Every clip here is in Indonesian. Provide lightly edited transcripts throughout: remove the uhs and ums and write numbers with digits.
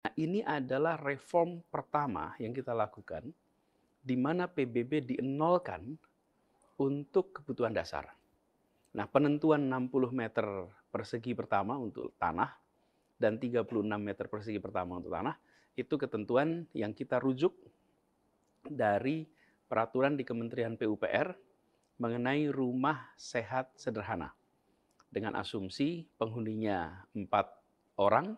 Nah, ini adalah reform pertama yang kita lakukan, di mana PBB dienolkan untuk kebutuhan dasar. Nah, penentuan 60 meter persegi pertama untuk tanah dan 36 meter persegi pertama untuk tanah, itu ketentuan yang kita rujuk dari peraturan di Kementerian PUPR mengenai rumah sehat sederhana. Dengan asumsi penghuninya 4 orang,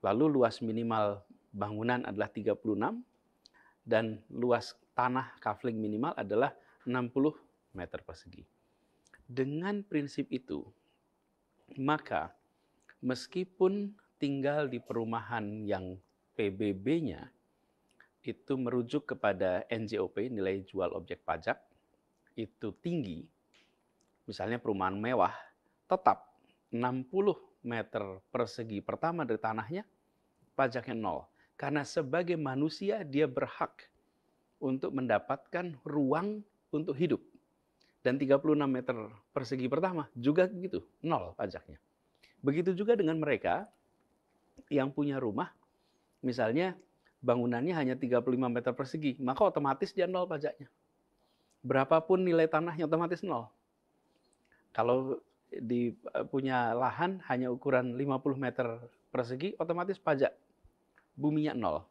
lalu luas minimal bangunan adalah 36, dan luas tanah kafling minimal adalah 60 meter persegi. Dengan prinsip itu, maka meskipun tinggal di perumahan yang PBB-nya itu merujuk kepada NJOP, nilai jual objek pajak, itu tinggi, misalnya perumahan mewah, tetap 60 meter persegi pertama dari tanahnya, pajaknya nol. Karena sebagai manusia dia berhak untuk mendapatkan ruang untuk hidup. Dan 36 meter persegi pertama juga gitu, nol pajaknya. Begitu juga dengan mereka yang punya rumah, misalnya bangunannya hanya 35 meter persegi, maka otomatis dia nol pajaknya. Berapapun nilai tanahnya otomatis nol. Kalau punya lahan hanya ukuran 50 meter persegi, otomatis pajak buminya nol.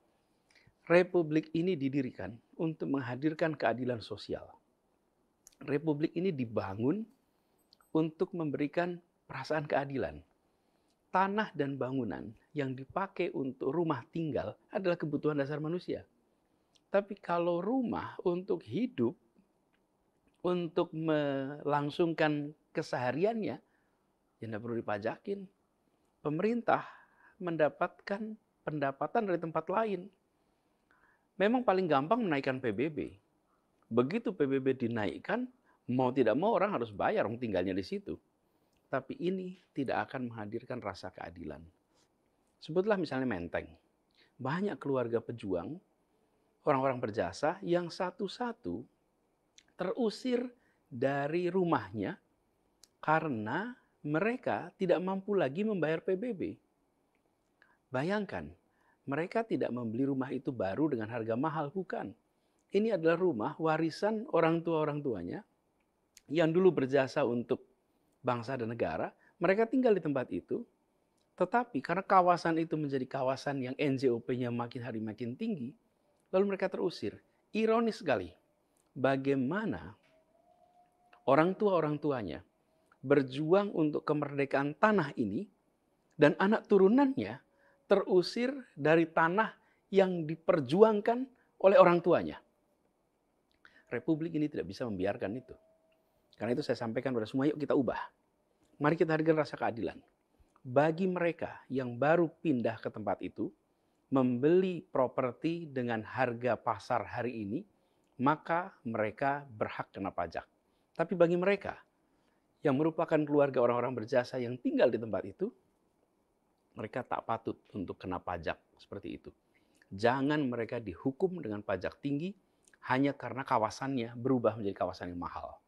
Republik ini didirikan untuk menghadirkan keadilan sosial. Republik ini dibangun untuk memberikan perasaan keadilan. Tanah dan bangunan yang dipakai untuk rumah tinggal adalah kebutuhan dasar manusia. Tapi kalau rumah untuk hidup, untuk melangsungkan kesehariannya, ya tidak perlu dipajakin. Pemerintah mendapatkan pendapatan dari tempat lain. Memang paling gampang menaikkan PBB. Begitu PBB dinaikkan, mau tidak mau orang harus bayar, orang tinggalnya di situ. Tapi ini tidak akan menghadirkan rasa keadilan. Sebutlah misalnya Menteng. Banyak keluarga pejuang, orang-orang berjasa yang satu-satu terusir dari rumahnya karena mereka tidak mampu lagi membayar PBB. Bayangkan, mereka tidak membeli rumah itu baru dengan harga mahal, bukan. Ini adalah rumah warisan orang tuanya yang dulu berjasa untuk bangsa dan negara. Mereka tinggal di tempat itu, tetapi karena kawasan itu menjadi kawasan yang NJOP-nya makin hari makin tinggi, lalu mereka terusir. Ironis sekali, bagaimana orang tuanya berjuang untuk kemerdekaan tanah ini, dan anak turunannya terusir dari tanah yang diperjuangkan oleh orang tuanya. Republik ini tidak bisa membiarkan itu. Karena itu saya sampaikan pada semua, yuk kita ubah. Mari kita hadirkan rasa keadilan. Bagi mereka yang baru pindah ke tempat itu, membeli properti dengan harga pasar hari ini, maka mereka berhak kena pajak. Tapi bagi mereka yang merupakan keluarga orang-orang berjasa yang tinggal di tempat itu, mereka tak patut untuk kena pajak seperti itu. Jangan mereka dihukum dengan pajak tinggi hanya karena kawasannya berubah menjadi kawasan yang mahal.